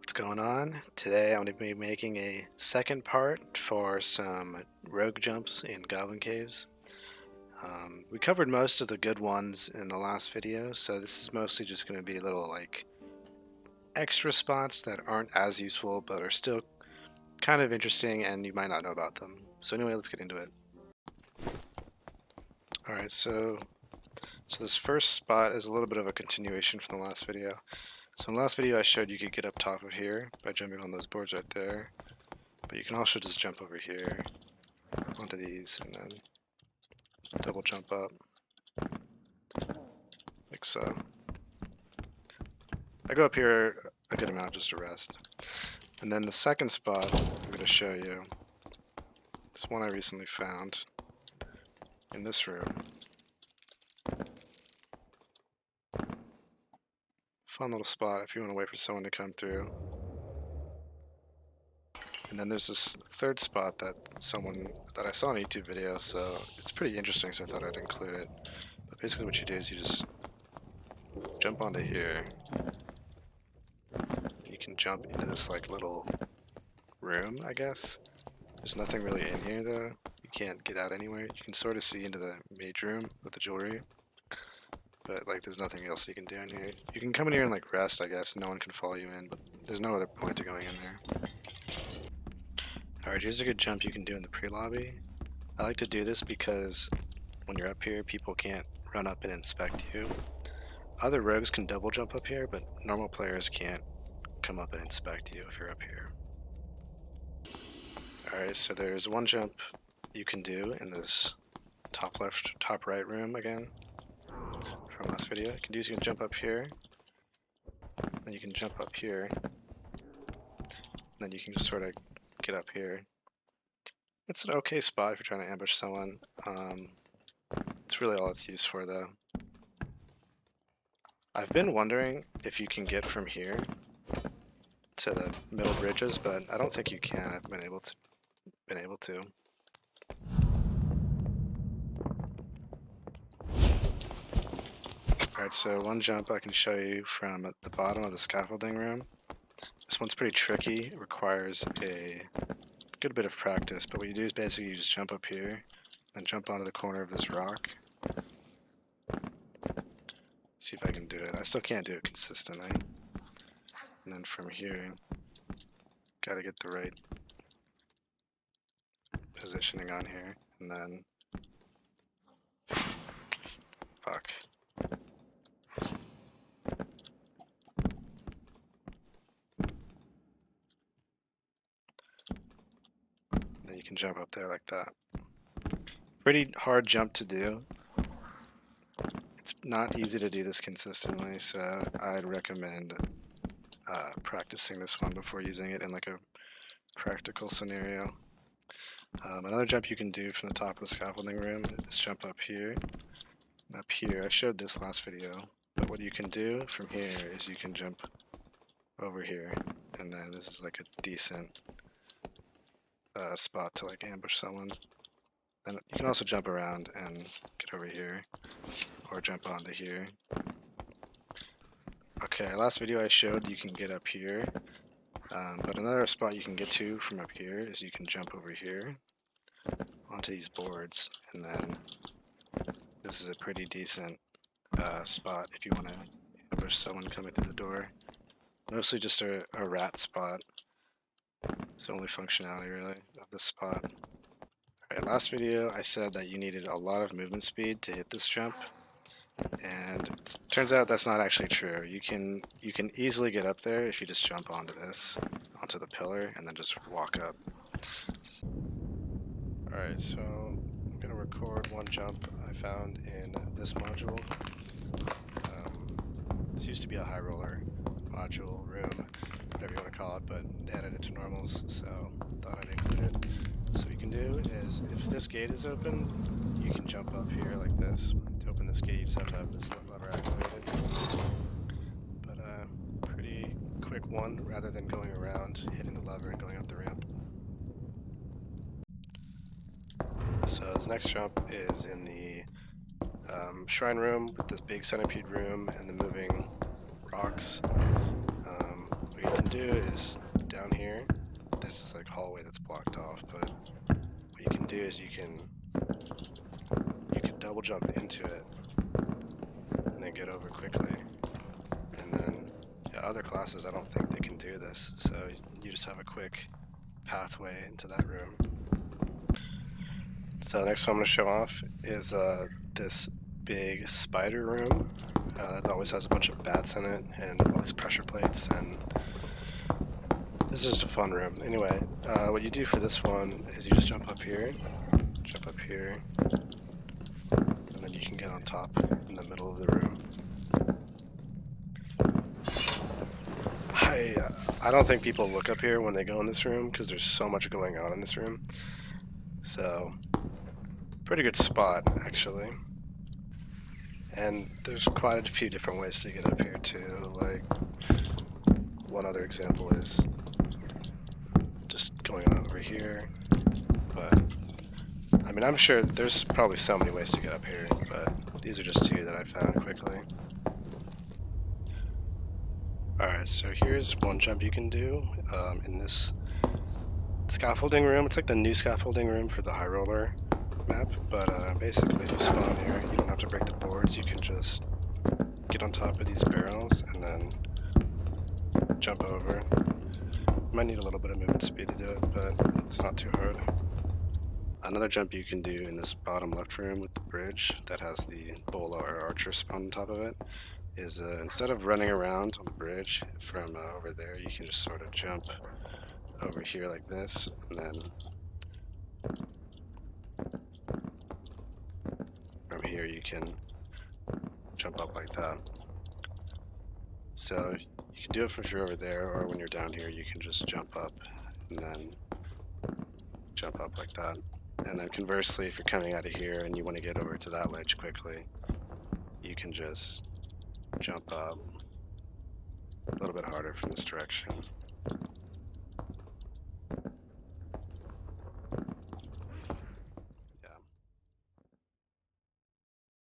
What's going on? Today I'm going to be making a second part for some rogue jumps in Goblin Caves. We covered most of the good ones in the last video, so this is mostly just going to be little extra spots that aren't as useful but are still kind of interesting and you might not know about them. So anyway, let's get into it. Alright, so this first spot is a little bit of a continuation from the last video. So in the last video I showed you could get up top of here by jumping on those boards right there. But you can also just jump over here onto these and then double jump up, like so. I go up here a good amount just to rest. And then the second spot I'm going to show you is one I recently found in this room. Fun little spot if you want to wait for someone to come through. And then there's this third spot that I saw in a YouTube video, so it's pretty interesting, so I thought I'd include it. But basically what you do is you just jump onto here. You can jump into this little room, I guess. There's nothing really in here though. You can't get out anywhere. You can sort of see into the mage room with the jewelry. But there's nothing else you can do in here. You can come in here and rest, I guess. No one can follow you in, but there's no other point to going in there. Alright, here's a good jump you can do in the pre-lobby. I like to do this because when you're up here, people can't run up and inspect you. Other rogues can double jump up here, but normal players can't come up and inspect you if you're up here. Alright, so there's one jump you can do in this top left, top right room again from last video. You can jump up here, then you can jump up here, and then you can just sort of get up here. It's an okay spot if you're trying to ambush someone. It's really all it's used for though. I've been wondering if you can get from here to the middle bridges, but I don't think you can. I've been able to. Alright, so one jump I can show you from the bottom of the scaffolding room. This one's pretty tricky. It requires a good bit of practice, but what you do is basically you just jump up here and jump onto the corner of this rock. See if I can do it. I still can't do it consistently. And then from here, gotta get the right positioning on here, and then fuck. And then you can jump up there like that. Pretty hard jump to do. It's not easy to do this consistently, so I'd recommend practicing this one before using it in a practical scenario. Another jump you can do from the top of the scaffolding room is jump up here. And up here, I showed this last video, but what you can do from here is you can jump over here, and then this is a decent spot to ambush someone. And you can also jump around and get over here, or jump onto here. Okay, last video I showed you can get up here, but another spot you can get to from up here is you can jump over here onto these boards, and then this is a pretty decent spot if you want to ambush someone coming through the door. Mostly just a rat spot. It's the only functionality really of this spot. Alright, last video I said that you needed a lot of movement speed to hit this jump, and it turns out that's not actually true. You can easily get up there if you just jump onto the pillar, and then just walk up. Alright, so I'm going to record one jump I found in this module. This used to be a high roller module, room, whatever you want to call it, but they added it to normals, so thought I'd include it. So what you can do is, if this gate is open, you can jump up here like this. To open this gate, you just have to have this lever activated. But pretty quick one, rather than going around, hitting the lever and going up the ramp. So this next jump is in the shrine room with this big centipede room and the moving rocks. What you can do is down here, there's this like hallway that's blocked off, but what you can do is you can double jump into it and then get over quickly. And then other classes, I don't think they can do this, so you just have a quick pathway into that room. So the next one I'm going to show off is this big spider room. It always has a bunch of bats in it and all these pressure plates, and this is just a fun room. Anyway, what you do for this one is you just jump up here, and then you can get on top in the middle of the room. I don't think people look up here when they go in this room because there's so much going on in this room. So, pretty good spot actually. And there's quite a few different ways to get up here too. Like, one other example is just going on over here. But, I mean, I'm sure there's probably so many ways to get up here, but these are just two that I found quickly. Alright, so here's one jump you can do in this scaffolding room. It's like the new scaffolding room for the high roller map, but basically if you spawn here, you don't have to break the boards, you can just get on top of these barrels and then jump over. You might need a little bit of movement speed to do it, but it's not too hard. Another jump you can do in this bottom left room with the bridge that has the bola or archer spawn on top of it is instead of running around on the bridge from over there, you can just sort of jump over here like this, and then from here you can jump up like that. So you can do it if you're over there, or when you're down here you can just jump up and then jump up like that. And then conversely, if you're coming out of here and you want to get over to that ledge quickly, you can just jump up a little bit harder from this direction.